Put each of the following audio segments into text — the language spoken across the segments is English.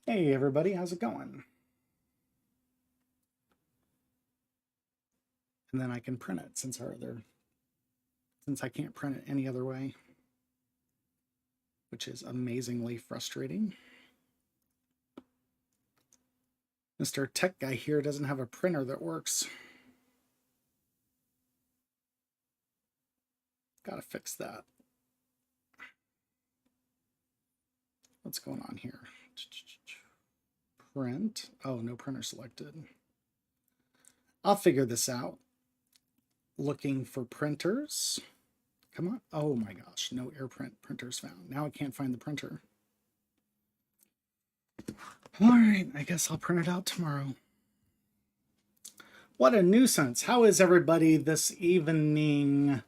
Hey everybody, how's it going? And then I can print it since I can't print it any other way, which is amazingly frustrating. Mr. Tech Guy here doesn't have a printer that works. Gotta fix that. What's going on here? Print. Oh, no printer selected. I'll figure this out. Looking for printers. Come on. Oh my gosh, no AirPrint printers found. Now I can't find the printer. All right, I guess I'll print it out tomorrow. What a nuisance. How is everybody this evening?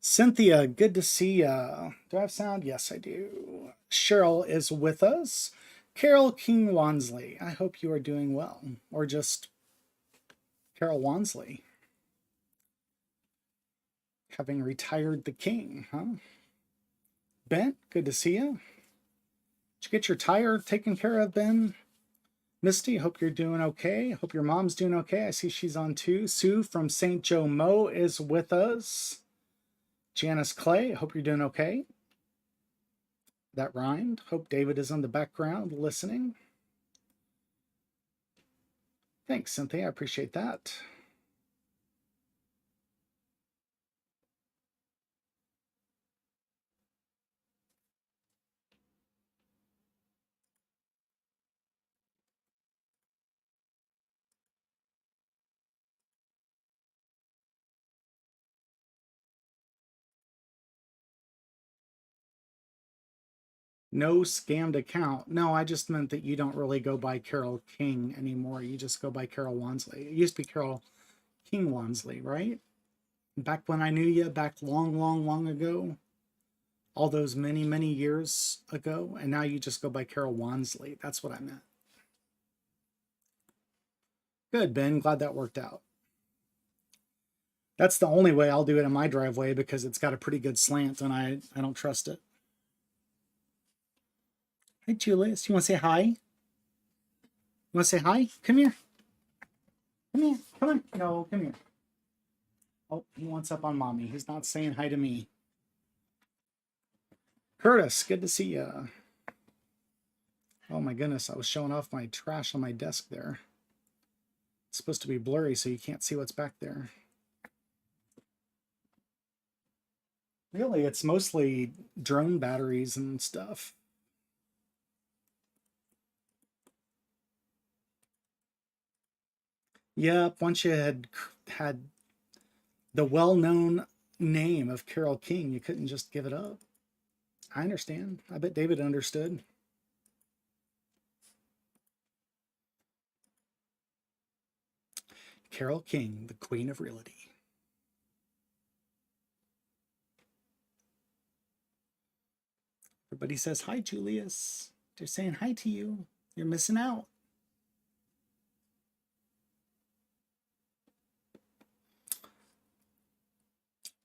Cynthia, good to see ya. Do I have sound? Yes, I do. Cheryl is with us. Carol King Wansley, I hope you are doing well. Or just Carol Wansley. Having retired the king, huh? Ben, good to see you. Did you get your tire taken care of, Ben? Misty, hope you're doing okay. Hope your mom's doing okay. I see she's on too. Sue from St. Joe Mo is with us. Janice Clay, hope you're doing okay. That rhymed. Hope David is in the background listening. Thanks, Cynthia. I appreciate that. No scammed account. No, I just meant that you don't really go by Carol King anymore. You just go by Carol Wansley. It used to be Carol King Wansley, right? Back when I knew you, back long ago, all those many years ago, and now you just go by Carol Wansley. That's what I meant. Good, Ben. Glad that worked out. That's the only way I'll do it in my driveway because it's got a pretty good slant and I don't trust it. Hi, Julius. You want to say hi? You want to say hi? Come here. Come here. Come on. No, come here. Oh, he wants up on mommy. He's not saying hi to me. Curtis, good to see you. Oh my goodness, I was showing off my trash on my desk there. It's supposed to be blurry so you can't see what's back there. Really, it's mostly drone batteries and stuff. Yep, once you had the well-known name of Carol King, you couldn't just give it up. I understand. I bet David understood. Carol King, the Queen of Realty. Everybody says hi, Julius. They're saying hi to you. You're missing out.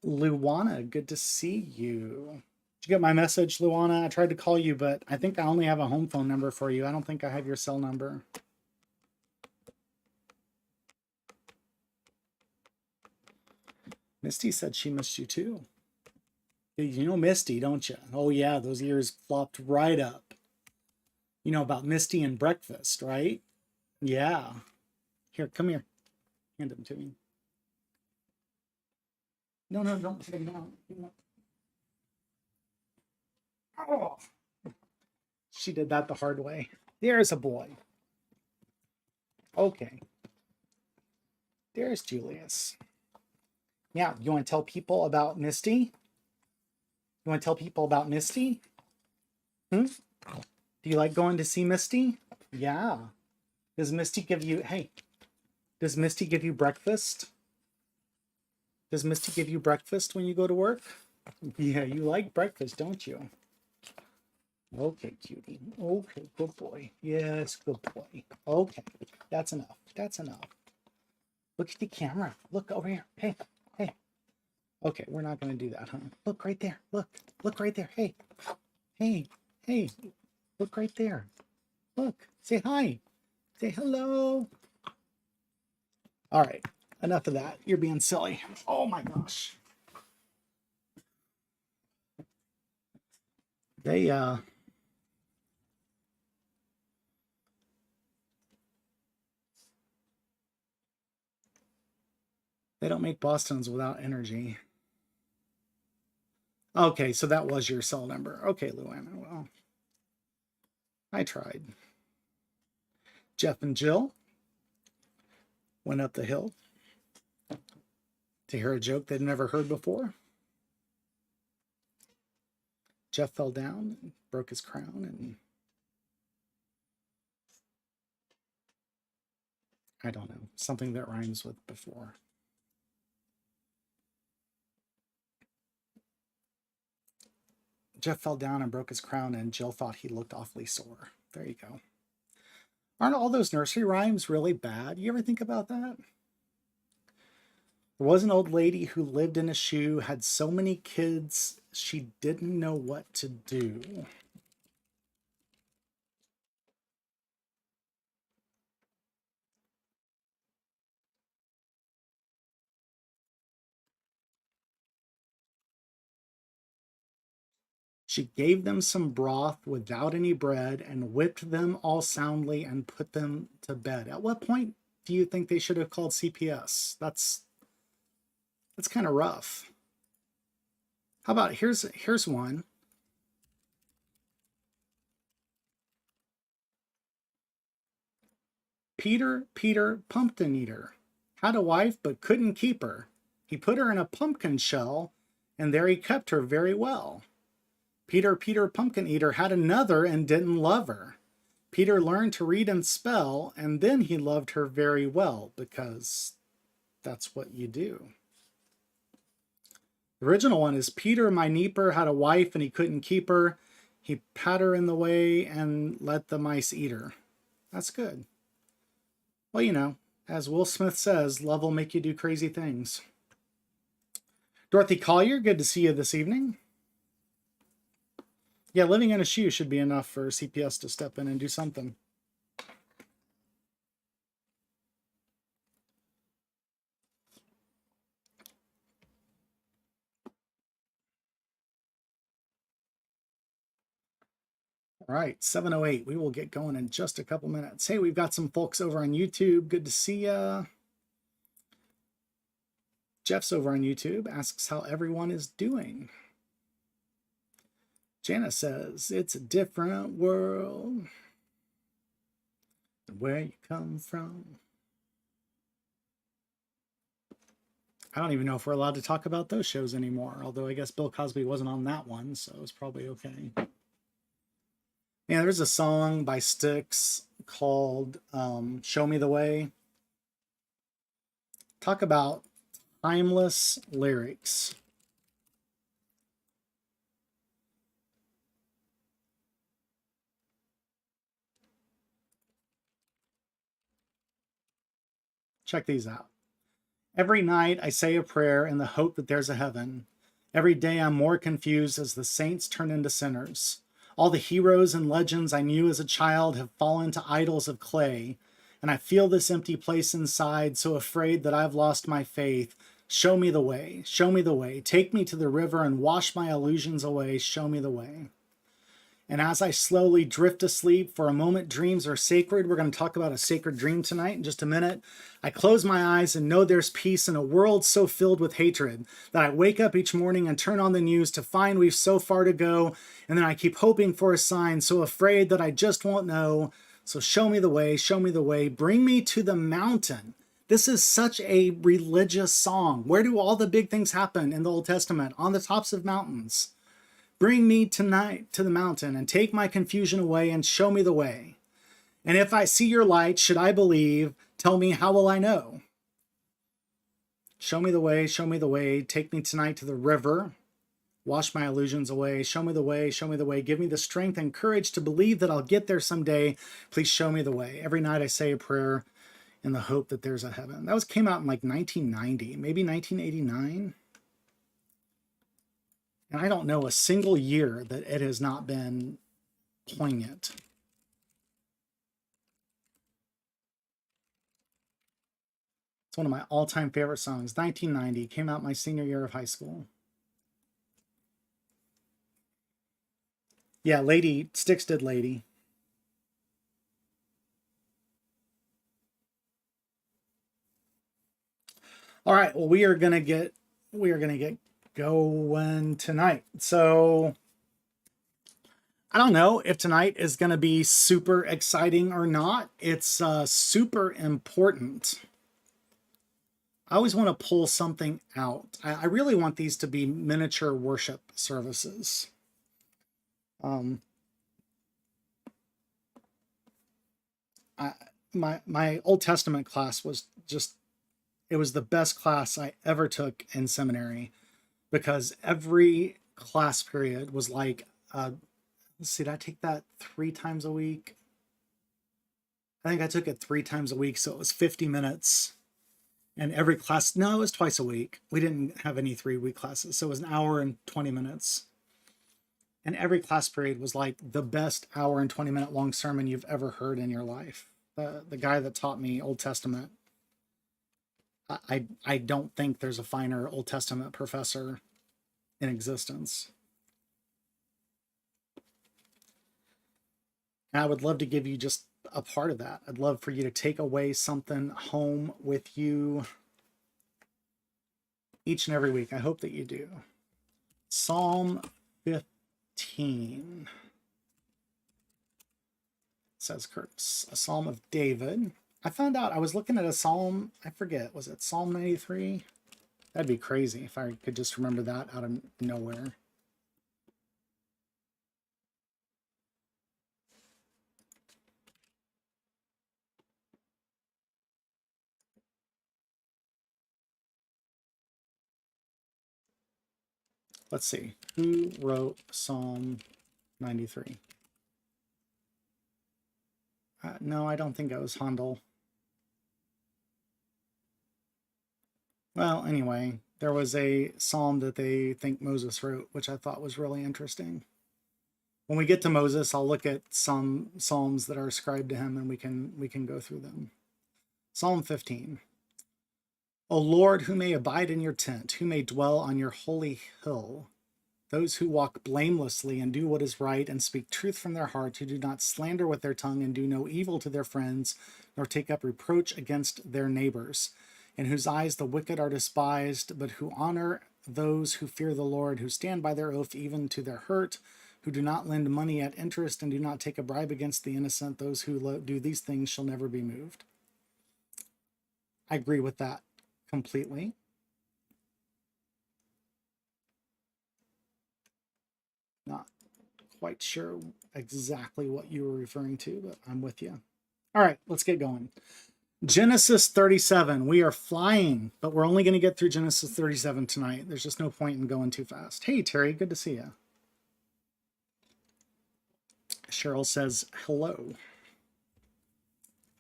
Luana, good to see you. Did you get my message, Luana? I tried to call you, but I think I only have a home phone number for you. I don't think I have your cell number. Misty said she missed you too. You know Misty, don't you? Oh yeah, those ears flopped right up. You know about Misty and breakfast, right? Yeah. Here, come here. Hand them to me. No, don't put them down. Oh, she did that the hard way. There's a boy. Okay. There's Julius. Yeah, you want to tell people about Misty? You want to tell people about Misty? Do you like going to see Misty? Yeah. Does Misty give you, hey, does Misty give you breakfast? Does Misty give you breakfast when you go to work? Yeah, you like breakfast, don't you? Okay, cutie. Okay, good boy. Yes, good boy. Okay, that's enough. That's enough. Look at the camera. Look over here. Hey, hey. Okay, we're not going to do that, huh? Look right there. Look right there. Hey, hey, hey. Look right there. Look, say hi. Say hello. All right, enough of that. You're being silly. Oh my gosh. They don't make Bostons without energy. Okay, so that was your cell number. Okay, Luana. Well, I tried. Jeff and Jill went up the hill to hear a joke they'd never heard before. Jeff fell down and broke his crown, and I don't know, something that rhymes with before. Jeff fell down and broke his crown, and Jill thought he looked awfully sore. There you go. Aren't all those nursery rhymes really bad? You ever think about that? There was an old lady who lived in a shoe, had so many kids, she didn't know what to do. She gave them some broth without any bread and whipped them all soundly and put them to bed. At what point do you think they should have called CPS? That's kind of rough. How about here's one. Peter, pumpkin eater, had a wife but couldn't keep her. He put her in a pumpkin shell, and there he kept her very well. Peter, pumpkin eater, had another and didn't love her. Peter learned to read and spell, and then he loved her very well, because that's what you do. The original one is Peter, my neeper, had a wife and he couldn't keep her. He pat her in the way and let the mice eat her. That's good. Well, you know, as Will Smith says, love will make you do crazy things. Dorothy Collier, good to see you this evening. Yeah, living in a shoe should be enough for CPS to step in and do something. All right, 7:08. We will get going in just a couple minutes. Hey, we've got some folks over on YouTube. Good to see ya. Jeff's over on YouTube, asks how everyone is doing. Jana says, it's a different world than where you come from. I don't even know if we're allowed to talk about those shows anymore, although I guess Bill Cosby wasn't on that one, so it's probably okay. Yeah, there's a song by Styx called Show Me the Way. Talk about timeless lyrics. Check these out. Every night I say a prayer in the hope that there's a heaven. Every day I'm more confused as the saints turn into sinners. All the heroes and legends I knew as a child have fallen to idols of clay, and I feel this empty place inside, so afraid that I've lost my faith. Show me the way, show me the way. Take me to the river and wash my illusions away. Show me the way. And as I slowly drift asleep, for a moment dreams are sacred. We're going to talk about a sacred dream tonight in just a minute. I close my eyes and know there's peace in a world so filled with hatred that I wake up each morning and turn on the news to find we've so far to go. And then I keep hoping for a sign, so afraid that I just won't know. So show me the way, show me the way. Bring me to the mountain. This is such a religious song. Where do all the big things happen in the Old Testament? On the tops of mountains. Bring me tonight to the mountain and take my confusion away and show me the way. And if I see your light, should I believe? Tell me, how will I know? Show me the way, show me the way. Take me tonight to the river. Wash my illusions away. Show me the way, show me the way. Give me the strength and courage to believe that I'll get there someday. Please show me the way. Every night I say a prayer in the hope that there's a heaven. That came out in like 1990, maybe 1989. And I don't know a single year that it has not been poignant. It's one of my all-time favorite songs. 1990, came out my senior year of high school. Yeah, Lady, Styx did Lady. All right, well, we are gonna get going tonight. So I don't know if tonight is gonna be super exciting or not. It's super important. I always want to pull something out. I really want these to be miniature worship services. My Old Testament class was just, it was the best class I ever took in seminary, because every class period was like, let's see, did I take that 3 times a week? I think I took it 3 times a week, so it was 50 minutes. And every class, no, it was twice a week. We didn't have any 3-week classes, so it was an hour and 20 minutes. And every class period was like the best hour and 20-minute long sermon you've ever heard in your life. The guy that taught me Old Testament, I don't think there's a finer Old Testament professor in existence. And I would love to give you just a part of that. I'd love for you to take away something home with you each and every week. I hope that you do. Psalm 15. Says Curtis, a Psalm of David. I found out, I was looking at a Psalm, I forget, was it Psalm 93? That'd be crazy if I could just remember that out of nowhere. Let's see, who wrote Psalm 93? No, I don't think it was Handel. Well, anyway, there was a psalm that they think Moses wrote, which I thought was really interesting. When we get to Moses, I'll look at some psalms that are ascribed to him, and we can go through them. Psalm 15. O Lord, who may abide in your tent, who may dwell on your holy hill? Those who walk blamelessly and do what is right and speak truth from their heart, who do not slander with their tongue and do no evil to their friends, nor take up reproach against their neighbors, in whose eyes the wicked are despised, but who honor those who fear the Lord, who stand by their oath even to their hurt, who do not lend money at interest and do not take a bribe against the innocent. Those who do these things shall never be moved. I agree with that completely. Not quite sure exactly what you were referring to, but I'm with you. All right, let's get going. Genesis 37. We are flying, but we're only going to get through Genesis 37 tonight. There's just no point in going too fast. Hey, Terry, good to see you. Cheryl says hello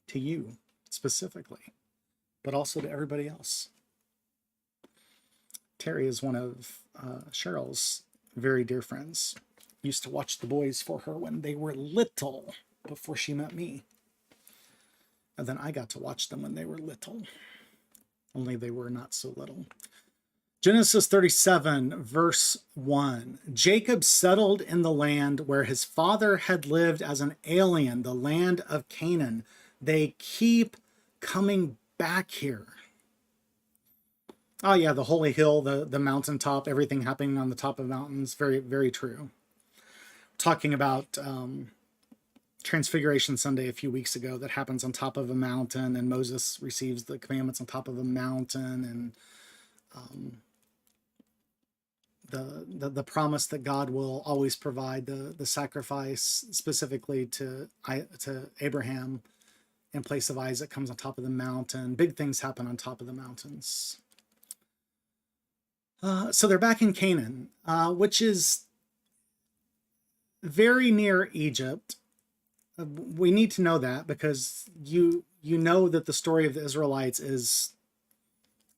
to you specifically, but also to everybody else. Terry is one of Cheryl's very dear friends. Used to watch the boys for her when they were little, before she met me. And then I got to watch them when they were little. Only they were not so little. Genesis 37, verse 1. Jacob settled in the land where his father had lived as an alien, the land of Canaan. They keep coming back here. Oh yeah, the holy hill, the mountaintop, everything happening on the top of mountains. Very, very true. Talking about Transfiguration Sunday a few weeks ago, that happens on top of a mountain, and Moses receives the commandments on top of a mountain, and the promise that God will always provide the sacrifice specifically to Abraham in place of Isaac comes on top of the mountain. Big things happen on top of the mountains. So they're back in Canaan, which is very near Egypt. We need to know that because you know that the story of the Israelites is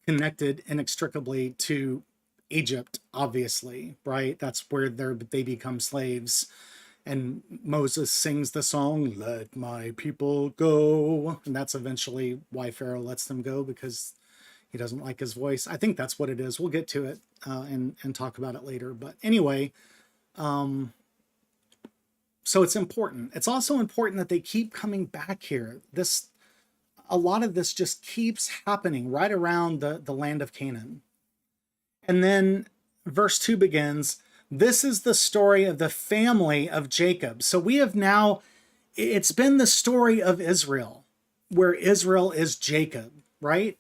connected inextricably to Egypt, obviously, right? That's where they become slaves. And Moses sings the song, "Let my people go." And that's eventually why Pharaoh lets them go, because He doesn't like his voice. I think that's what it is. We'll get to it and talk about it later. But anyway, so it's important. It's also important that they keep coming back here. A lot of this just keeps happening right around the land of Canaan. And then verse 2 begins, this is the story of the family of Jacob. So we have now, it's been the story of Israel, where Israel is Jacob, right?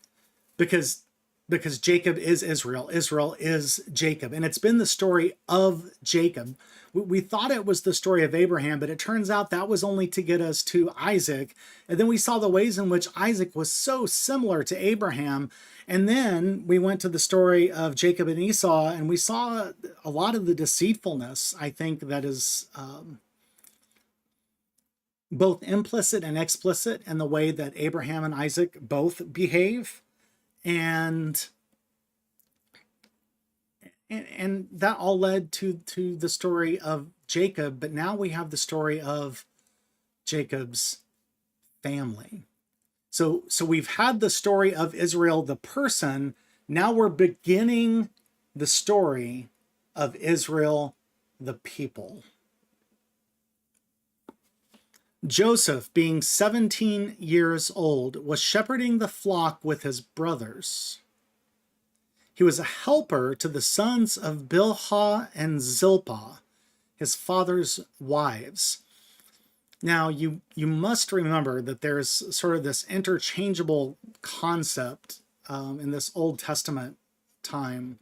Because Jacob is Israel, Israel is Jacob. And it's been the story of Jacob. We thought it was the story of Abraham, but it turns out that was only to get us to Isaac. And then we saw the ways in which Isaac was so similar to Abraham. And then we went to the story of Jacob and Esau, and we saw a lot of the deceitfulness, I think, that is both implicit and explicit in the way that Abraham and Isaac both behave. And that all led to the story of Jacob, but now we have the story of Jacob's family. So we've had the story of Israel, the person. Now we're beginning the story of Israel, the people. Joseph, being 17 years old, was shepherding the flock with his brothers. He was a helper to the sons of Bilhah and Zilpah, his father's wives. Now, you must remember that there's sort of this interchangeable concept in this Old Testament time.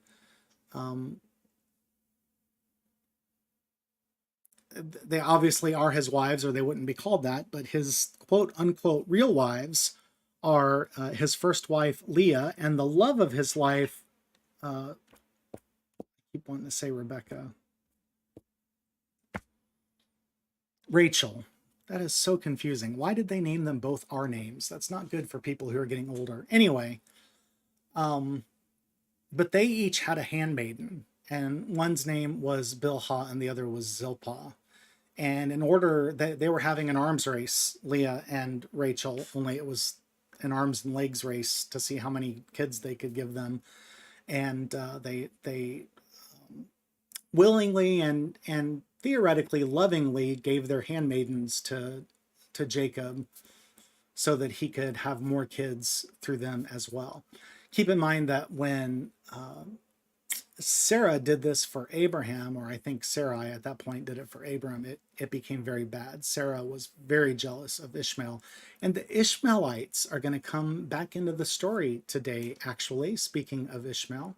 They obviously are his wives, or they wouldn't be called that, but his quote-unquote real wives are his first wife, Leah, and the love of his life, I keep wanting to say Rebecca. Rachel. That is so confusing. Why did they name them both our names? That's not good for people who are getting older. Anyway, but they each had a handmaiden, and one's name was Bilhah and the other was Zilpah. And in order that they were having an arms race, Leah and Rachel, only it was an arms and legs race to see how many kids they could give them. And they willingly and theoretically lovingly gave their handmaidens to Jacob so that he could have more kids through them as well. Keep in mind that when Sarah did this for Abraham, or I think Sarai at that point did it for Abram, it became very bad. Sarah was very jealous of Ishmael. And the Ishmaelites are going to come back into the story today, actually, speaking of Ishmael.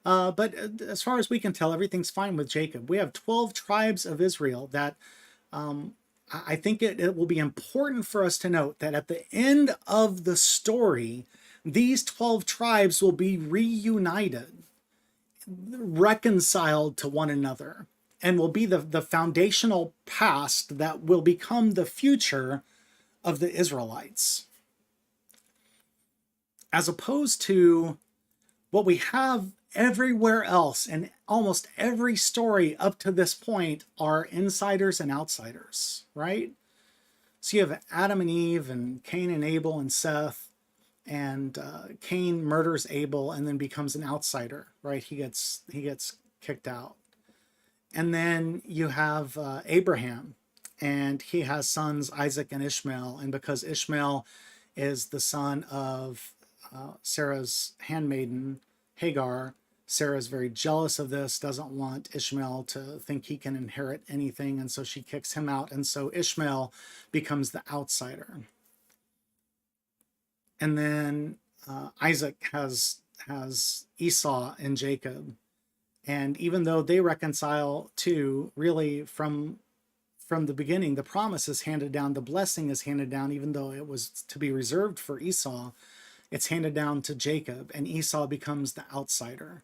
But as far as we can tell, everything's fine with Jacob. We have 12 tribes of Israel that I think it will be important for us to note that at the end of the story, these 12 tribes will be reunited, reconciled to one another, and will be the foundational past that will become the future of the Israelites. As opposed to what we have everywhere else, and almost every story up to this point are insiders and outsiders, right? So you have Adam and Eve and Cain and Abel and Seth, and Cain murders Abel and then becomes an outsider, right? He gets kicked out. And then you have Abraham, and he has sons Isaac and Ishmael, and because Ishmael is the son of Sarah's handmaiden Hagar, Sarah's very jealous of this, doesn't want Ishmael to think he can inherit anything, and so she kicks him out, and so Ishmael becomes the outsider. And then Isaac has Esau and Jacob, and even though they reconcile too, really from the beginning, the promise is handed down, the blessing is handed down, even though it was to be reserved for Esau, it's handed down to Jacob, and Esau becomes the outsider.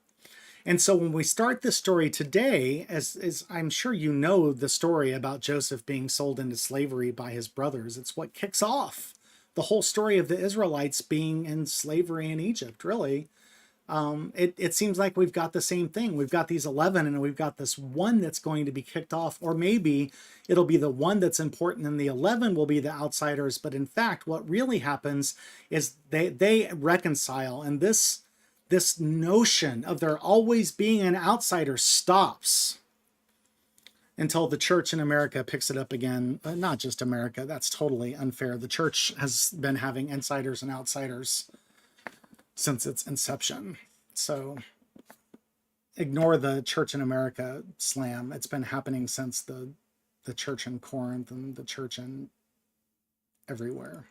And so when we start this story today, as I'm sure you know the story about Joseph being sold into slavery by his brothers, it's what kicks off the whole story of the Israelites being in slavery in Egypt, really. It seems like we've got the same thing. We've got these 11 and we've got this one that's going to be kicked off, or maybe it'll be the one that's important and the 11 will be the outsiders. But in fact, what really happens is they reconcile, and this notion of there always being an outsider stops until the church in America picks it up again. But not just America, that's totally unfair. The church has been having insiders and outsiders since its inception. So ignore the church in America slam. It's been happening since the church in Corinth and the church in everywhere.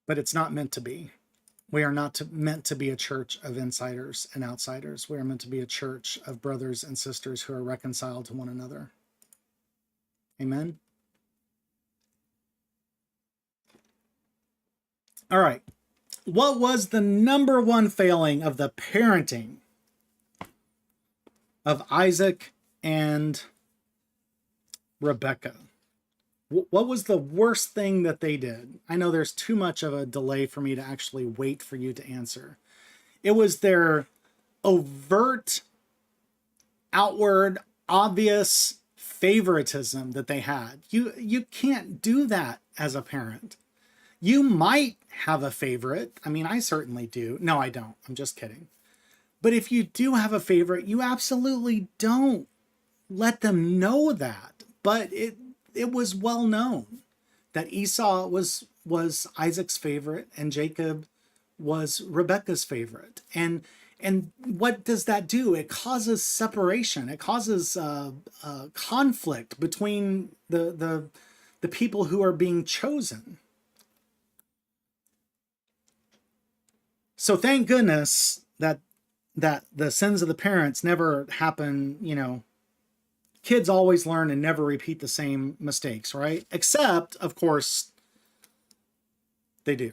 But it's not meant to be. We are not meant to be a church of insiders and outsiders. We are meant to be a church of brothers and sisters who are reconciled to one another. Amen. All right. What was the number one failing of the parenting of Isaac and Rebekah? What was the worst thing that they did? I know there's too much of a delay for me to actually wait for you to answer. It was their overt, outward, obvious favoritism that they had. You can't do that as a parent. You might have a favorite. I mean, I certainly do. No, I don't. I'm just kidding. But if you do have a favorite, you absolutely don't let them know that. But it was well known that Esau was Isaac's favorite and Jacob was Rebekah's favorite. And what does that do? It causes separation. It causes conflict between the people who are being chosen. So thank goodness that the sins of the parents never happen, kids always learn and never repeat the same mistakes, right? Except, of course, they do.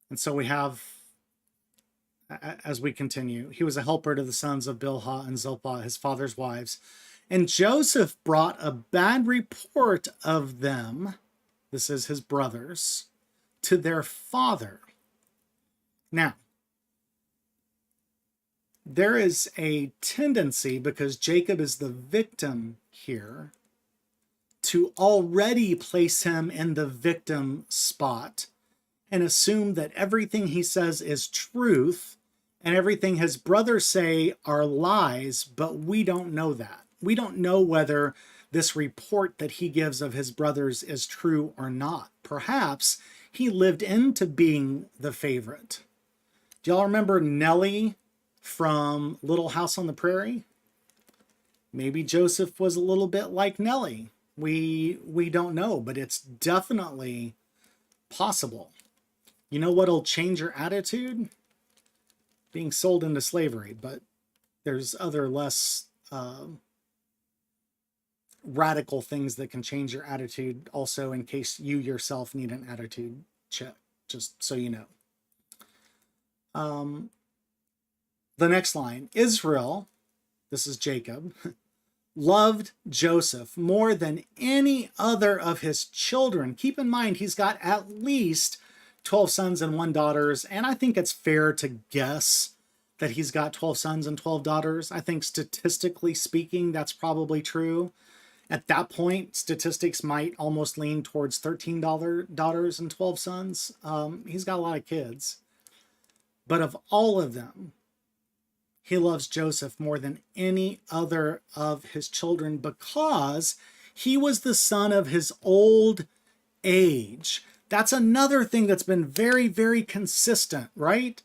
And so we have, as we continue, he was a helper to the sons of Bilhah and Zilpah, his father's wives. And Joseph brought a bad report of them, this is his brothers, to their father. Now, there is a tendency, because Jacob is the victim here, to already place him in the victim spot and assume that everything he says is truth and everything his brothers say are lies, but we don't know that. We don't know whether this report that he gives of his brothers is true or not. Perhaps he lived into being the favorite. Do y'all remember Nellie from Little House on the Prairie? Maybe Joseph was a little bit like Nellie. We don't know, but it's definitely possible. You know what'll change your attitude? Being sold into slavery, but there's other less radical things that can change your attitude also, in case you yourself need an attitude check, just so you know. The next line, Israel, this is Jacob, loved Joseph more than any other of his children. Keep in mind, he's got at least 12 sons and 1 daughters, and I think it's fair to guess that he's got 12 sons and 12 daughters. I think statistically speaking, that's probably true. At that point, statistics might almost lean towards 13 daughters and 12 sons. He's got a lot of kids. But of all of them, he loves Joseph more than any other of his children because he was the son of his old age. That's another thing that's been very, very consistent, right?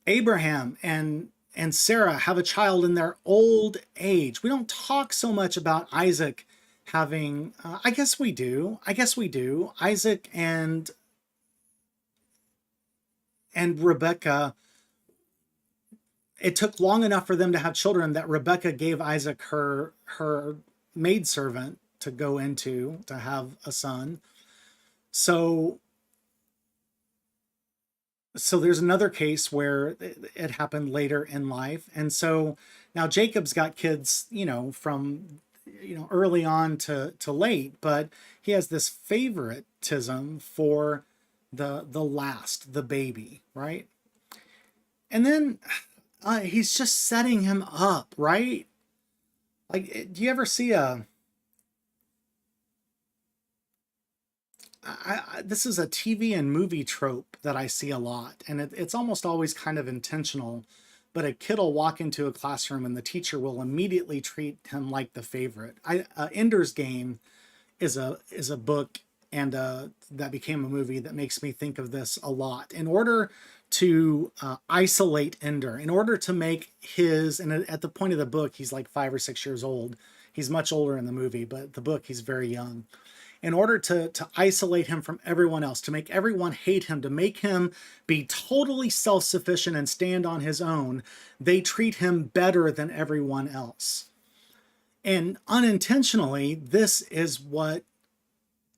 Abraham and Sarah have a child in their old age. We don't talk so much about Isaac having, I guess we do. Isaac and Rebekah, it took long enough for them to have children that Rebekah gave Isaac her maidservant to go into to have a son. So there's another case where it happened later in life. And so now Jacob's got kids, from early on to late, but he has this favoritism for the last, the baby, right? And then he's just setting him up, right? Like, do you ever see this is a TV and movie trope that I see a lot, and it's almost always kind of intentional. But a kid will walk into a classroom and the teacher will immediately treat him like the favorite. Ender's Game is a book, and that became a movie that makes me think of this a lot. In order to isolate Ender, in order to make his, and at the point of the book, he's like 5 or 6 years old. He's much older in the movie, but the book, he's very young. In order to isolate him from everyone else, to make everyone hate him, to make him be totally self-sufficient and stand on his own, they treat him better than everyone else. And unintentionally, this is what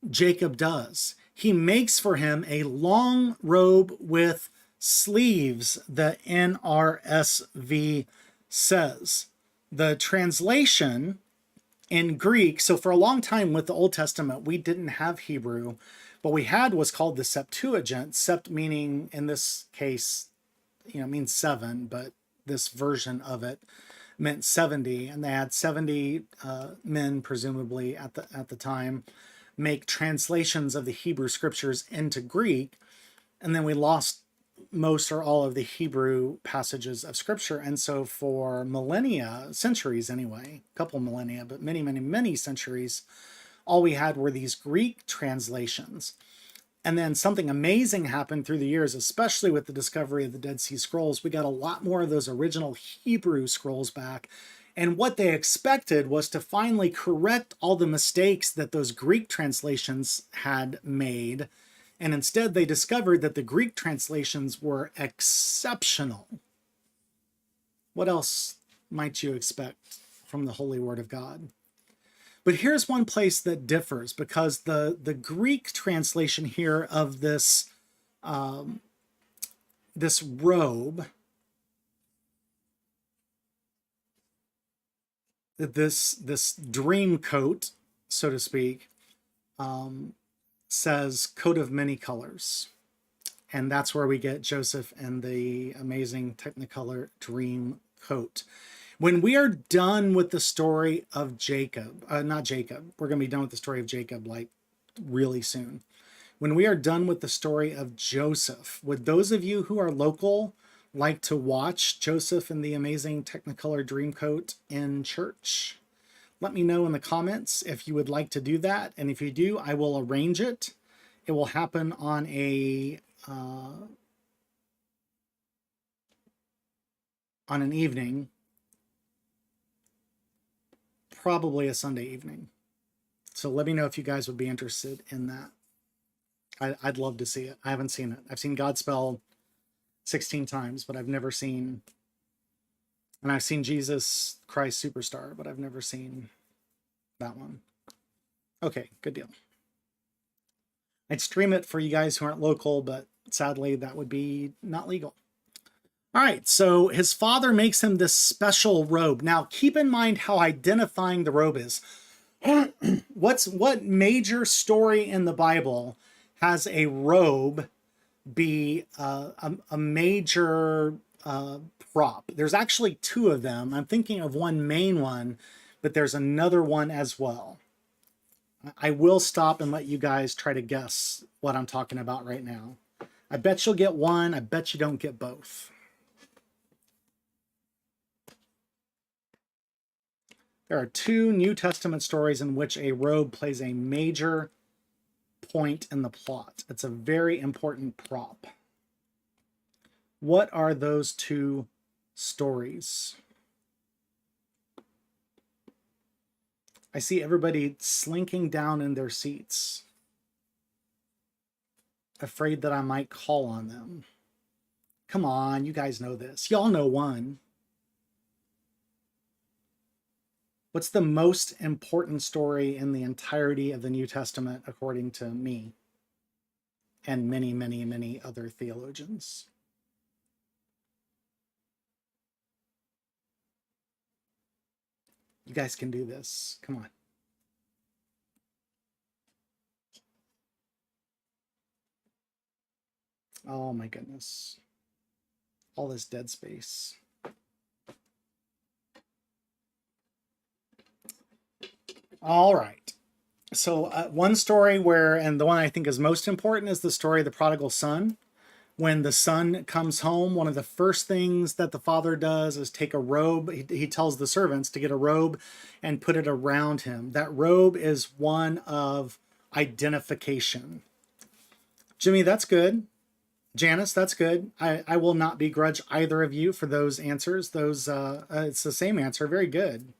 Jacob does. He makes for him a long robe with sleeves, the NRSV says. The translation in Greek, so for a long time with the Old Testament, we didn't have Hebrew. What we had was called the Septuagint, sept meaning, in this case, means 7, but this version of it meant 70, and they had 70 men, presumably at the time, make translations of the Hebrew scriptures into Greek, and then we lost most or all of the Hebrew passages of scripture. And so for millennia, centuries anyway, a couple millennia, but many, many, many centuries, all we had were these Greek translations. And then something amazing happened through the years, especially with the discovery of the Dead Sea Scrolls. We got a lot more of those original Hebrew scrolls back. And what they expected was to finally correct all the mistakes that those Greek translations had made. And instead, they discovered that the Greek translations were exceptional. What else might you expect from the Holy Word of God? But here's one place that differs, because the Greek translation here of this this robe, this dream coat, so to speak, says coat of many colors. And that's where we get Joseph and the amazing Technicolor dream coat. When we are done with the story of Jacob, not Jacob, we're going to be done with the story of Jacob like really soon. When we are done with the story of Joseph, would those of you who are local like to watch Joseph and the amazing Technicolor Dreamcoat in church? Let me know in the comments if you would like to do that. And if you do, I will arrange it. It will happen on an evening, probably a Sunday evening. So let me know if you guys would be interested in that. I'd love to see it. I haven't seen it. I've seen Godspell 16 times, but I've never seen, and I've seen Jesus Christ Superstar, but I've never seen that one. Okay, good deal. I'd stream it for you guys who aren't local, but sadly that would be not legal. All right, so his father makes him this special robe. Now, keep in mind how identifying the robe is. What major story in the Bible has a robe be a major prop? There's actually 2 of them. I'm thinking of one main one, but there's another one as well. I will stop and let you guys try to guess what I'm talking about right now. I bet you'll get one. I bet you don't get both. There are 2 New Testament stories in which a robe plays a major point in the plot. It's a very important prop. What are those 2 stories? I see everybody slinking down in their seats, afraid that I might call on them. Come on, you guys know this. Y'all know one. What's the most important story in the entirety of the New Testament, according to me and many, many, many other theologians? You guys can do this. Come on. Oh my goodness. All this dead space. All right. So one story where, and the one I think is most important, is the story of the prodigal son. When the son comes home, one of the first things that the father does is take a robe. He tells the servants to get a robe and put it around him. That robe is one of identification. Jimmy, that's good. Janice, that's good. I will not begrudge either of you for those answers. Those it's the same answer. Very good.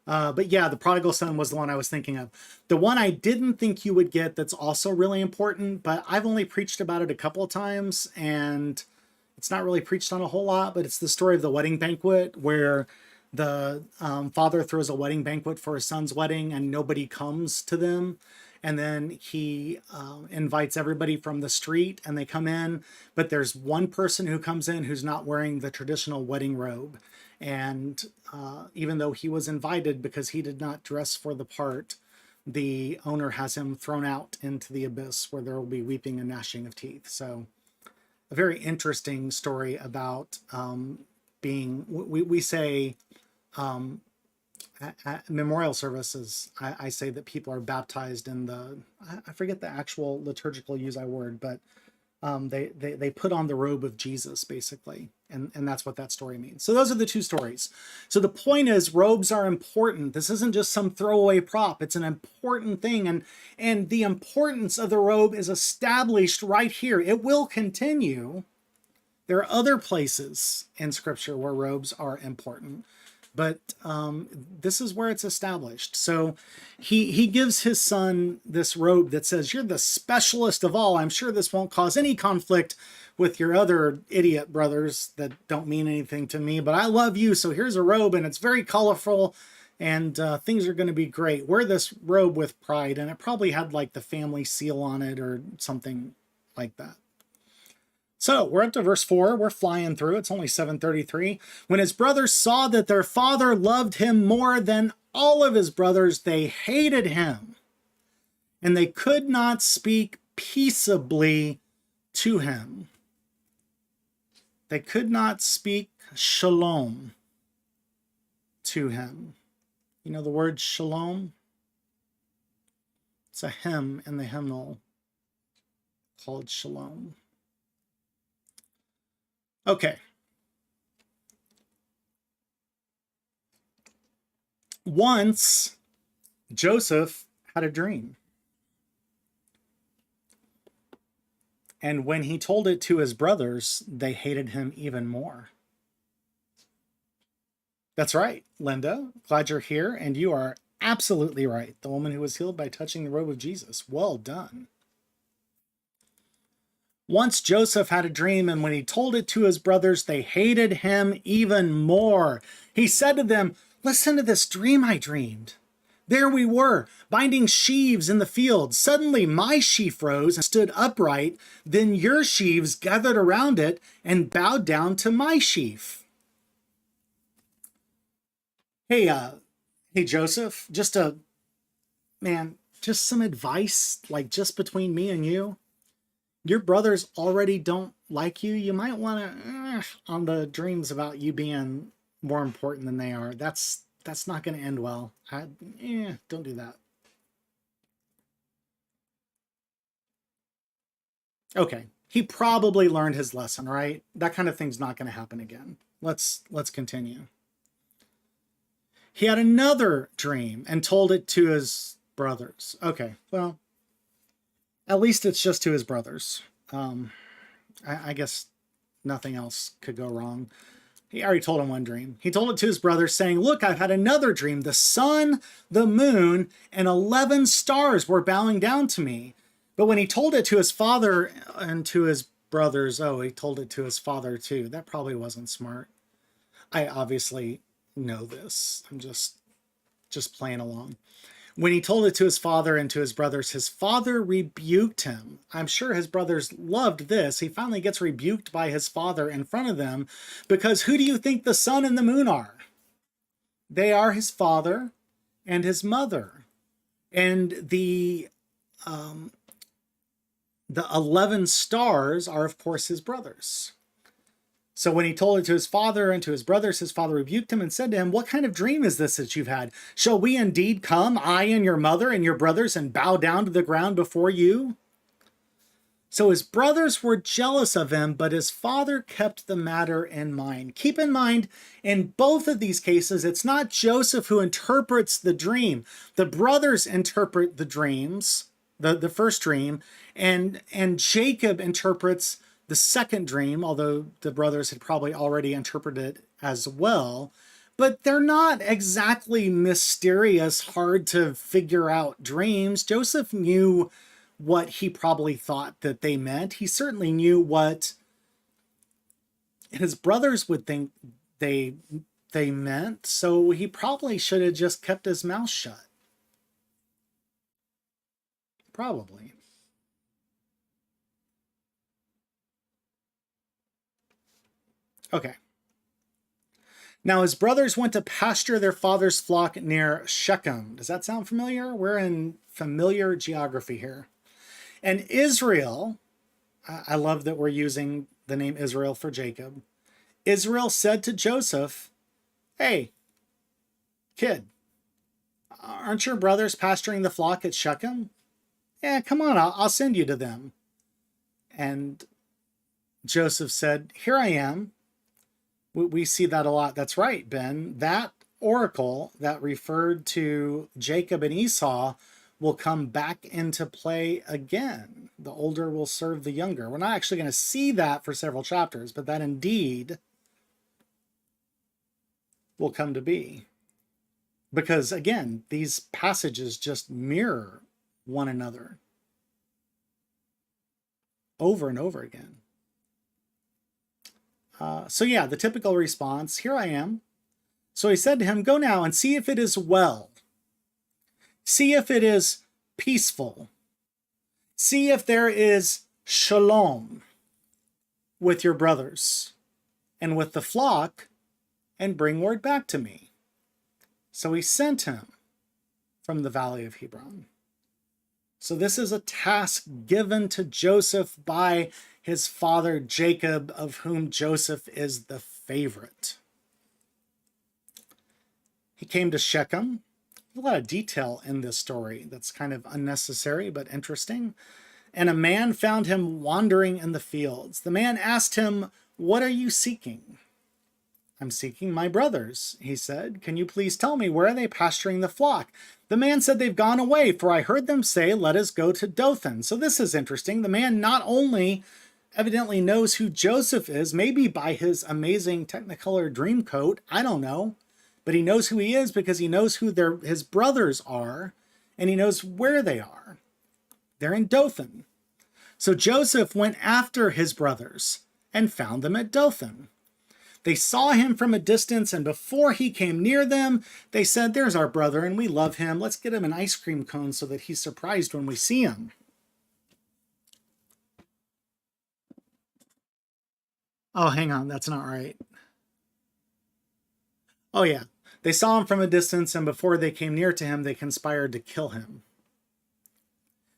But yeah, the prodigal son was the one I was thinking of. The one I didn't think you would get that's also really important, but I've only preached about it a couple of times and it's not really preached on a whole lot, but it's the story of the wedding banquet where the father throws a wedding banquet for his son's wedding and nobody comes to them. And then he invites everybody from the street and they come in, but there's one person who comes in who's not wearing the traditional wedding robe. And even though he was invited because he did not dress for the part, the owner has him thrown out into the abyss where there will be weeping and gnashing of teeth. So a very interesting story about being, we say at memorial services, I say that people are baptized in the, I forget the actual liturgical use I word, but they put on the robe of Jesus, basically. And that's what that story means. So those are the two stories. So the point is, robes are important. This isn't just some throwaway prop. It's an important thing. And the importance of the robe is established right here. It will continue. There are other places in Scripture where robes are important. But this is where it's established. So he gives his son this robe that says, you're the specialist of all. I'm sure this won't cause any conflict with your other idiot brothers that don't mean anything to me, but I love you. So here's a robe and it's very colorful and things are going to be great. Wear this robe with pride. And it probably had like the family seal on it or something like that. So we're up to verse 4. We're flying through. It's only 7:33. When his brothers saw that their father loved him more than all of his brothers, they hated him. And they could not speak peaceably to him. They could not speak shalom to him. You know the word shalom? It's a hymn in the hymnal called shalom. Okay. Once Joseph had a dream. And when he told it to his brothers, they hated him even more. That's right, Linda. Glad you're here. And you are absolutely right. The woman who was healed by touching the robe of Jesus. Well done. Once Joseph had a dream, and when he told it to his brothers, they hated him even more. He said to them, listen to this dream I dreamed. There we were, binding sheaves in the field. Suddenly my sheaf rose and stood upright. Then your sheaves gathered around it and bowed down to my sheaf. Hey, Joseph, just some advice, like just between me and you. Your brothers already don't like you. You might want to on the dreams about you being more important than they are. That's not going to end well. Don't do that. Okay. He probably learned his lesson, right? That kind of thing's not going to happen again. Let's continue. He had another dream and told it to his brothers. Okay. Well, at least it's just to his brothers. I guess nothing else could go wrong. He already told him one dream. He told it to his brothers saying, look, I've had another dream. The sun, the moon, and 11 stars were bowing down to me. But when he told it to his father and to his brothers, he told it to his father too. That probably wasn't smart. I obviously know this. I'm just playing along. When he told it to his father and to his brothers, his father rebuked him. I'm sure his brothers loved this. He finally gets rebuked by his father in front of them because who do you think the sun and the moon are? They are his father and his mother. And the the 11 stars are, of course, his brothers. So when he told it to his father and to his brothers, his father rebuked him and said to him, "What kind of dream is this that you've had? Shall we indeed come, I and your mother and your brothers, and bow down to the ground before you?" So his brothers were jealous of him, but his father kept the matter in mind. Keep in mind, in both of these cases, it's not Joseph who interprets the dream. The brothers interpret the dreams, the first dream, and Jacob interprets the second dream, although the brothers had probably already interpreted it as well. But they're not exactly mysterious, hard to figure out dreams. Joseph knew what he probably thought that they meant. He certainly knew what his brothers would think they meant, so he probably should have just kept his mouth shut. Probably. Okay. Now his brothers went to pasture their father's flock near Shechem. Does that sound familiar? We're in familiar geography here. And Israel, I love that we're using the name Israel for Jacob. Israel said to Joseph, "Hey, kid, aren't your brothers pasturing the flock at Shechem? Yeah, come on, I'll send you to them." And Joseph said, "Here I am." We see that a lot. That's right, Ben. That oracle that referred to Jacob and Esau will come back into play again. The older will serve the younger. We're not actually going to see that for several chapters, but that indeed will come to be. Because again, these passages just mirror one another over and over again. So yeah, the typical response, "Here I am." So he said to him, "Go now and see if it is well. See if it is peaceful. See if there is shalom with your brothers and with the flock, and bring word back to me." So he sent him from the valley of Hebron. So this is a task given to Joseph by his father Jacob, of whom Joseph is the favorite. He came to Shechem. A lot of detail in this story that's kind of unnecessary but interesting. And a man found him wandering in the fields. The man asked him, "What are you seeking?" "I'm seeking my brothers," he said. "Can you please tell me, where are they pasturing the flock?" The man said, "They've gone away, for I heard them say, 'Let us go to Dothan.'" So this is interesting. The man not only evidently knows who Joseph is, maybe by his amazing Technicolor dream coat, I don't know, but he knows who he is because he knows who his brothers are, and he knows where they are. They're in Dothan. So Joseph went after his brothers and found them at Dothan. They saw him from a distance, and before he came near them, they said, "There's our brother, and we love him. Let's get him an ice cream cone so that he's surprised when we see him." Oh, hang on, that's not right. Oh yeah, they saw him from a distance, and before they came near to him, they conspired to kill him.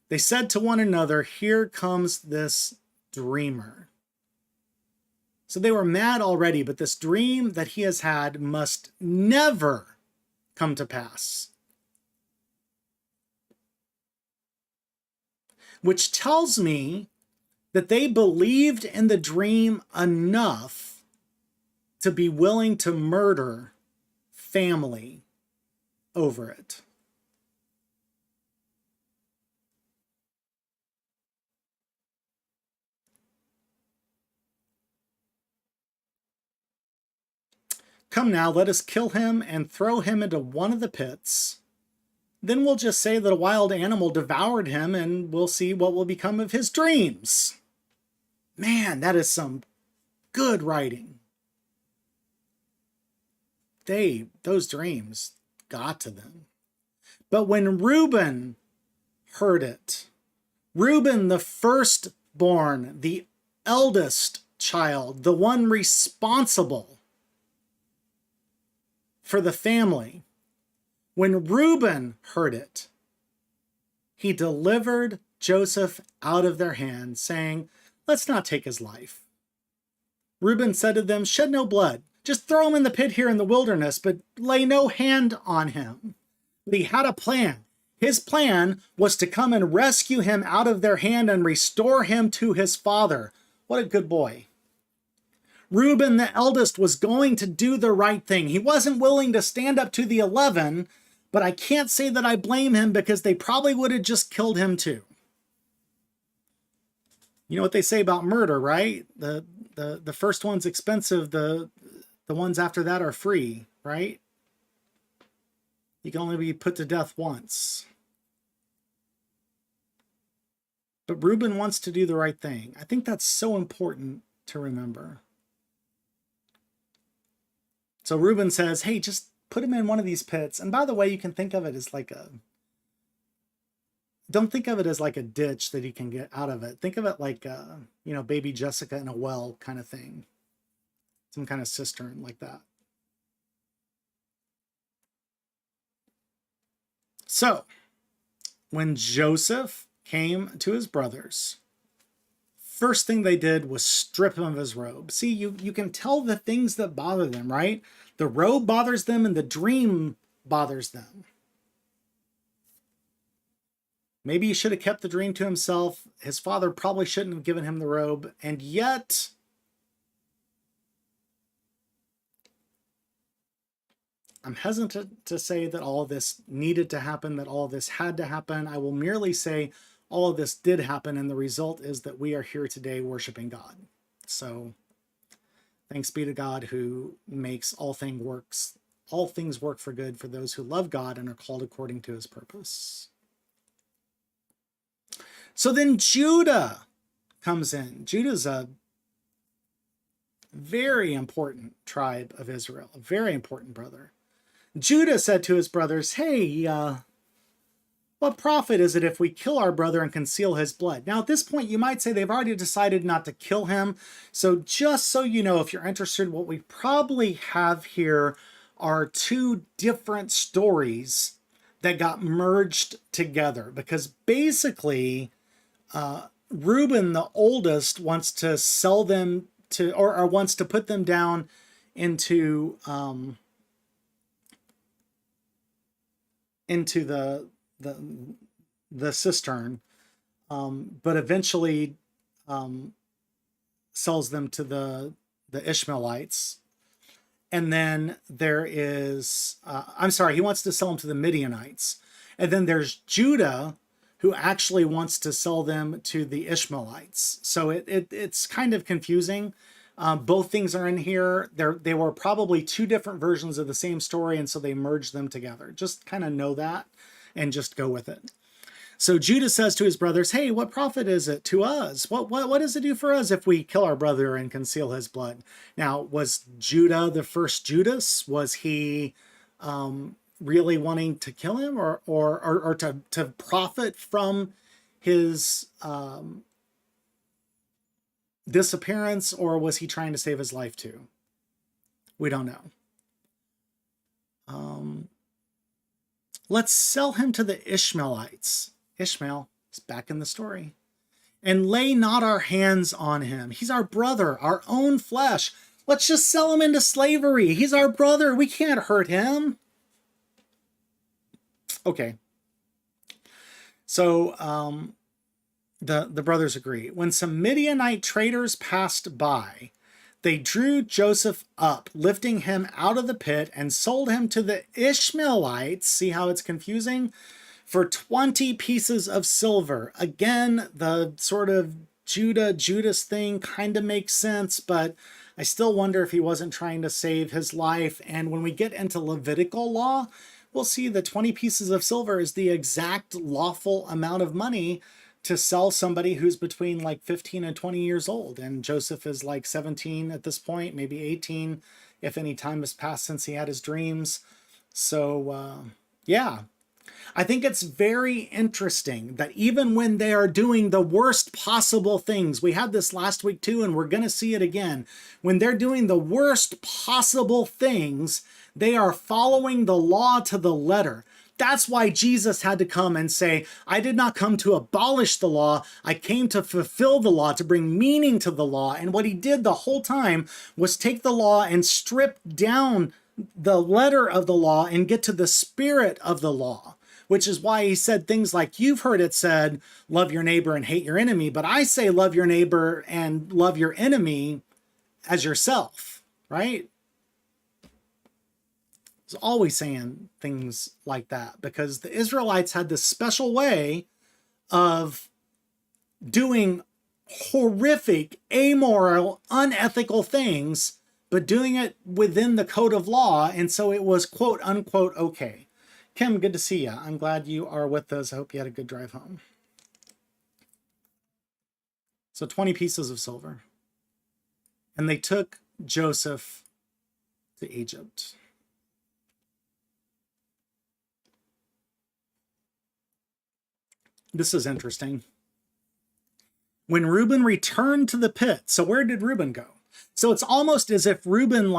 They said to one another, "Here comes this dreamer." So they were mad already, but this dream that he has had must never come to pass. Which tells me that they believed in the dream enough to be willing to murder family over it. "Come now, let us kill him and throw him into one of the pits. Then we'll just say that a wild animal devoured him, and we'll see what will become of his dreams." Man, that is some good writing. Those dreams got to them. But when Reuben heard it, Reuben, the firstborn, the eldest child, the one responsible for the family, when Reuben heard it, he delivered Joseph out of their hands, saying, "Let's not take his life." Reuben said to them, "Shed no blood. Just throw him in the pit here in the wilderness, but lay no hand on him." But he had a plan. His plan was to come and rescue him out of their hand and restore him to his father. What a good boy. Reuben, the eldest, was going to do the right thing. He wasn't willing to stand up to the 11, but I can't say that I blame him because they probably would have just killed him too. You know what they say about murder, right? The first one's expensive, the ones after that are free, right? You can only be put to death once. But Reuben wants to do the right thing. I think that's so important to remember. So Reuben says, hey, just put him in one of these pits. And by the way, you can think of it as like don't think of it as like a ditch that he can get out of it. Think of it like, baby Jessica in a well kind of thing. Some kind of cistern like that. So when Joseph came to his brothers, first thing they did was strip him of his robe. See, you can tell the things that bother them, right? The robe bothers them and the dream bothers them. Maybe he should have kept the dream to himself. His father probably shouldn't have given him the robe. And yet, I'm hesitant to say that all of this needed to happen, that all of this had to happen. I will merely say all of this did happen, and the result is that we are here today worshiping God. So thanks be to God who makes all things work for good for those who love God and are called according to his purpose. So then Judah comes in. Judah's a very important tribe of Israel, a very important brother. Judah said to his brothers, hey, what profit is it if we kill our brother and conceal his blood? Now, at this point, you might say they've already decided not to kill him. So just so you know, if you're interested, what we probably have here are two different stories that got merged together. Because basically, Reuben, the oldest, wants to sell them to, or wants to put them down into the cistern, but eventually sells them to the Ishmaelites. And then there is, he wants to sell them to the Midianites. And then there's Judah, who actually wants to sell them to the Ishmaelites. So it's kind of confusing. Both things are in here. They were probably two different versions of the same story, and so they merged them together. Just kind of know that and just go with it. So Judah says to his brothers, hey, what profit is it to us? What does it do for us if we kill our brother and conceal his blood? Now, was Judah the first Judas? Was he really wanting to kill him or to profit from his disappearance, or was he trying to save his life too? We don't know. Let's sell him to the Ishmaelites. Ishmael is back in the story. And lay not our hands on him. He's our brother, our own flesh. Let's just sell him into slavery. He's our brother. We can't hurt him. Okay. So the brothers agree. When some Midianite traders passed by, they drew Joseph up, lifting him out of the pit, and sold him to the Ishmaelites. See how it's confusing? For 20 pieces of silver. Again, the sort of Judas thing kind of makes sense, but I still wonder if he wasn't trying to save his life. And when we get into Levitical law, we'll see that 20 pieces of silver is the exact lawful amount of money to sell somebody who's between like 15 and 20 years old. And Joseph is like 17 at this point, maybe 18, if any time has passed since he had his dreams. So, yeah. I think it's very interesting that even when they are doing the worst possible things, we had this last week too, and we're going to see it again. When they're doing the worst possible things, they are following the law to the letter. That's why Jesus had to come and say, I did not come to abolish the law. I came to fulfill the law, to bring meaning to the law. And what he did the whole time was take the law and strip down the letter of the law and get to the spirit of the law, which is why he said things like, you've heard it said, love your neighbor and hate your enemy. But I say, love your neighbor and love your enemy as yourself, right? He's always saying things like that because the Israelites had this special way of doing horrific, amoral, unethical things, but doing it within the code of law. And so it was quote unquote okay. Kim, good to see you. I'm glad you are with us. I hope you had a good drive home. So 20 pieces of silver. And they took Joseph to Egypt. This is interesting. When Reuben returned to the pit, so where did Reuben go? So it's almost as if Reuben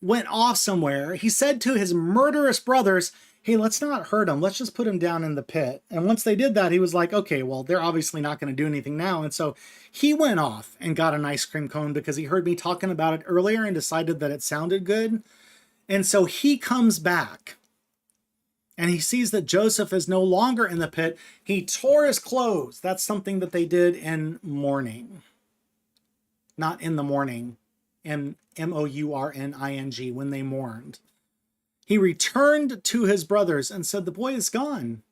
went off somewhere. He said to his murderous brothers, hey, let's not hurt him. Let's just put him down in the pit. And once they did that, he was like, okay, well, they're obviously not going to do anything now. And so he went off and got an ice cream cone because he heard me talking about it earlier and decided that it sounded good. And so he comes back and he sees that Joseph is no longer in the pit. He tore his clothes. That's something that they did in mourning. Not in the morning. M-O-U-R-N-I-N-G, when they mourned. He returned to his brothers and said, the boy is gone.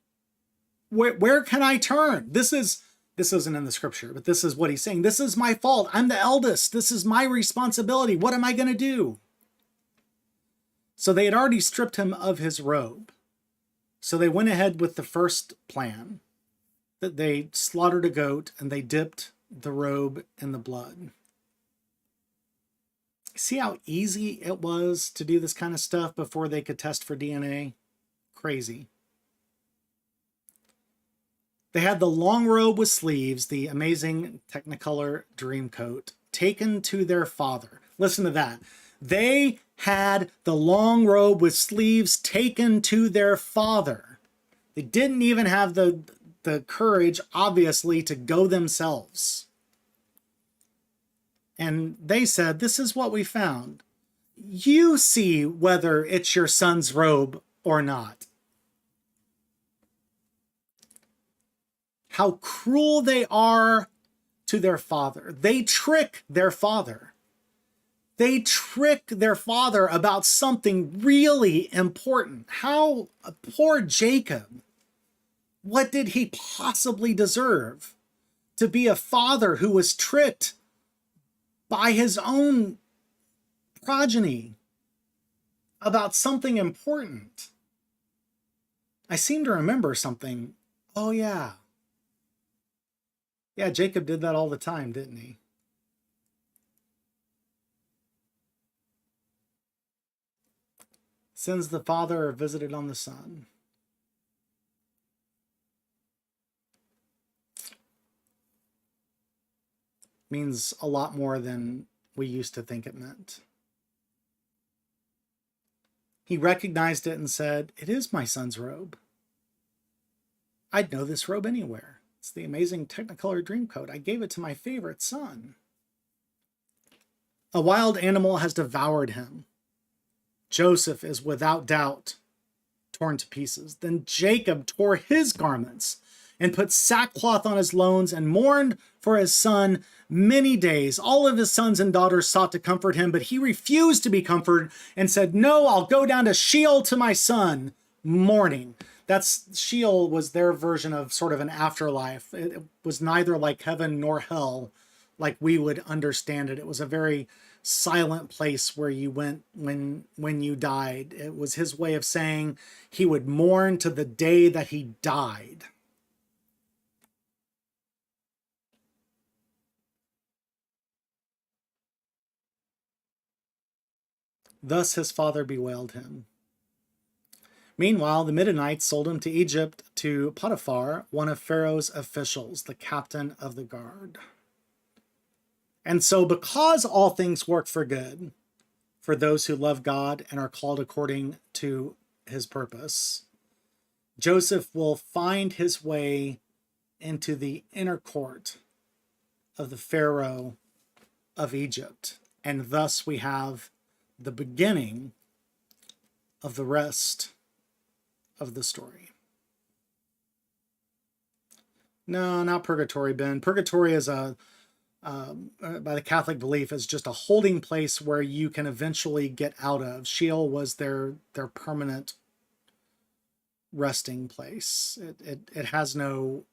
Where can I turn? This isn't in the scripture, but this is what he's saying. This is my fault. I'm the eldest. This is my responsibility. What am I going to do? So they had already stripped him of his robe. So they went ahead with the first plan, that they slaughtered a goat and they dipped the robe in the blood. See how easy it was to do this kind of stuff before they could test for DNA? Crazy. They had the long robe with sleeves, the amazing Technicolor dream coat, taken to their father. Listen to that. They had the long robe with sleeves taken to their father. They didn't even have the courage, obviously, to go themselves. And they said, this is what we found. You see whether it's your son's robe or not. How cruel they are to their father. They trick their father. They trick their father about something really important. How poor Jacob. What did he possibly deserve? To be a father who was tricked by his own progeny about something important. I seem to remember something. Oh, yeah. Yeah, Jacob did that all the time, didn't he? Sins the Father are visited on the Son. Means a lot more than we used to think it meant. He recognized it and said, it is my son's robe. I'd know this robe anywhere. It's the amazing Technicolor dream coat. I gave it to my favorite son. A wild animal has devoured him. Joseph is without doubt torn to pieces. Then Jacob tore his garments and put sackcloth on his loins and mourned for his son many days. All of his sons and daughters sought to comfort him, but he refused to be comforted and said, no, I'll go down to Sheol to my son, mourning. That's Sheol was their version of sort of an afterlife. It was neither like heaven nor hell like we would understand it. It was a very silent place where you went when you died. It was his way of saying he would mourn to the day that he died. Thus his father bewailed him. Meanwhile, the Midianites sold him to Egypt to Potiphar, one of Pharaoh's officials, the captain of the guard. And so because all things work for good, for those who love God and are called according to his purpose, Joseph will find his way into the inner court of the Pharaoh of Egypt. And thus we have the beginning of the rest of the story. No, not purgatory, Ben. Purgatory is by the Catholic belief, is just a holding place where you can eventually get out of. Sheol was their permanent resting place. It has no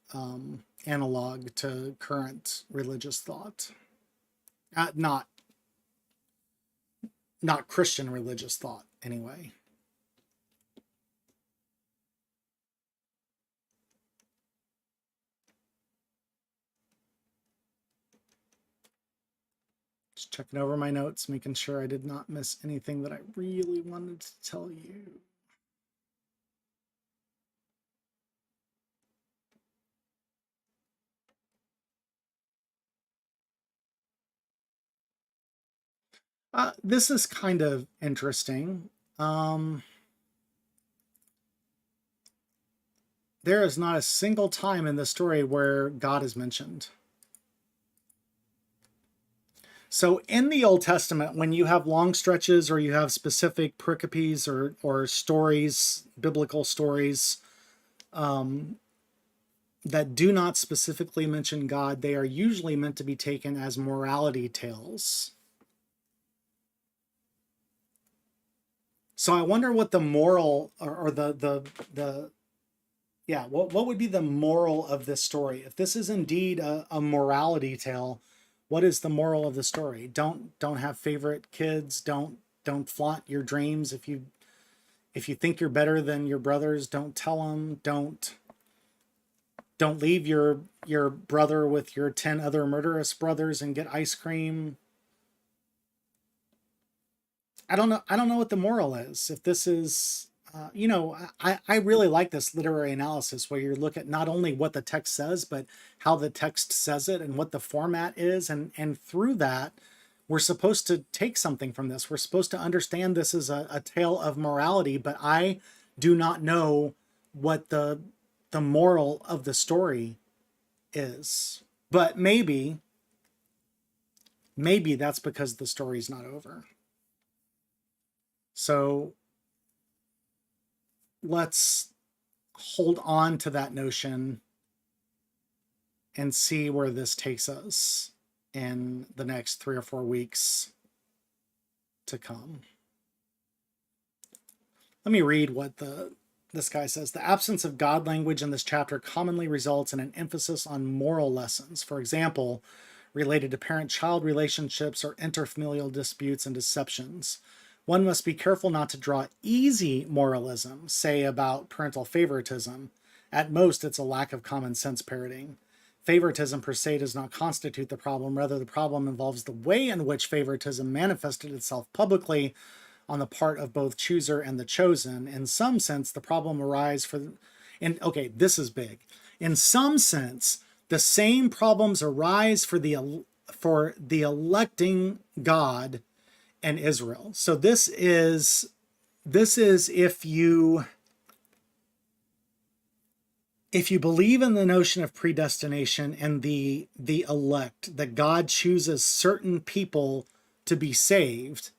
analog to current religious thought. Not Christian religious thought, anyway. Just checking over my notes, making sure I did not miss anything that I really wanted to tell you. This is kind of interesting. There is not a single time in the story where God is mentioned. So in the Old Testament, when you have long stretches or you have specific pericopes or stories, biblical stories, that do not specifically mention God, they are usually meant to be taken as morality tales. So I wonder what the moral or what would be the moral of this story? If this is indeed a morality tale, what is the moral of the story? Don't have favorite kids. Don't flaunt your dreams. If you think you're better than your brothers, don't tell them. Don't leave your brother with your 10 other murderous brothers and get ice cream. I don't know what the moral is. If this is, I really like this literary analysis where you look at not only what the text says, but how the text says it and what the format is. And through that, we're supposed to take something from this. We're supposed to understand this is a tale of morality, but I do not know what the moral of the story is. But maybe that's because the story's not over. So let's hold on to that notion and see where this takes us in the next 3 or 4 weeks to come. Let me read what this guy says. The absence of God language in this chapter commonly results in an emphasis on moral lessons. For example, related to parent-child relationships or interfamilial disputes and deceptions. One must be careful not to draw easy moralism, say about parental favoritism. At most, it's a lack of common sense parroting. Favoritism per se does not constitute the problem. Rather, the problem involves the way in which favoritism manifested itself publicly on the part of both chooser and the chosen. In some sense, the problem arises this is big. In some sense, the same problems arise for the electing God and Israel. So this is if you believe in the notion of predestination and the elect, that God chooses certain people to be saved,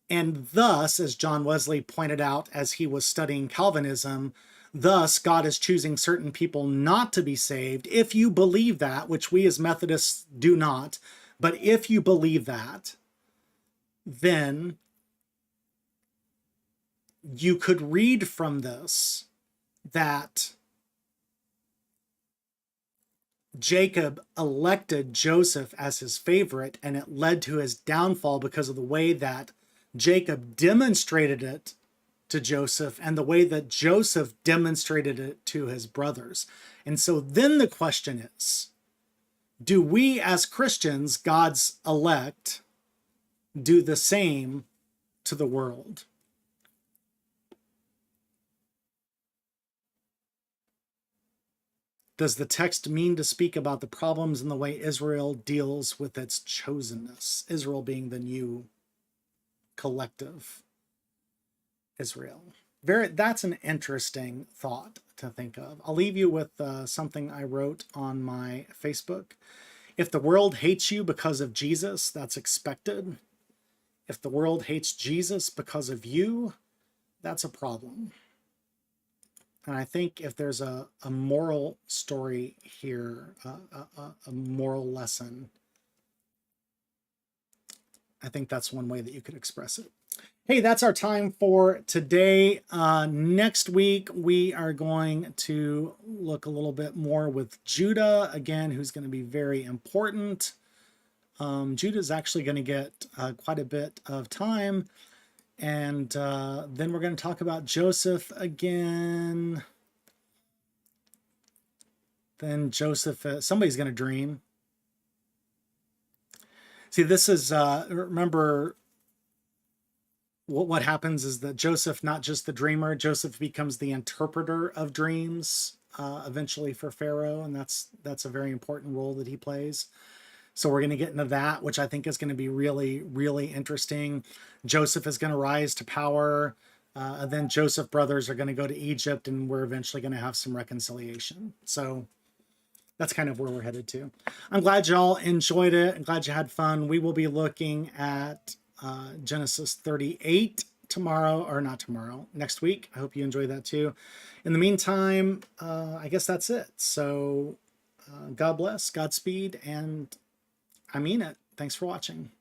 and thus, as John Wesley pointed out as he was studying Calvinism, thus God is choosing certain people not to be saved. If you believe that, which we as Methodists do not, but if you believe that, then you could read from this that Jacob elected Joseph as his favorite, and it led to his downfall because of the way that Jacob demonstrated it to Joseph and the way that Joseph demonstrated it to his brothers. And so then the question is, do we as Christians, God's elect, do the same to the world? Does the text mean to speak about the problems in the way Israel deals with its chosenness? Israel being the new collective Israel. That's an interesting thought to think of. I'll leave you with something I wrote on my Facebook. If the world hates you because of Jesus, that's expected. If the world hates Jesus because of you, that's a problem. And I think if there's a moral story here, a moral lesson, I think that's one way that you could express it. Hey, that's our time for today. Next week, we are going to look a little bit more with Judah, again, who's going to be very important. Judah is actually going to get quite a bit of time. And then we're going to talk about Joseph again. Then Joseph, somebody's going to dream. See, this is, remember, what happens is that Joseph, not just the dreamer, Joseph becomes the interpreter of dreams eventually for Pharaoh. And that's a very important role that he plays. So we're going to get into that, which I think is going to be really, really interesting. Joseph is going to rise to power. And then Joseph brothers are going to go to Egypt, and we're eventually going to have some reconciliation. So that's kind of where we're headed to. I'm glad y'all enjoyed it. I'm glad you had fun. We will be looking at Genesis 38 tomorrow, or not tomorrow, next week. I hope you enjoy that too. In the meantime, I guess that's it. So God bless, Godspeed, and I mean it. Thanks for watching.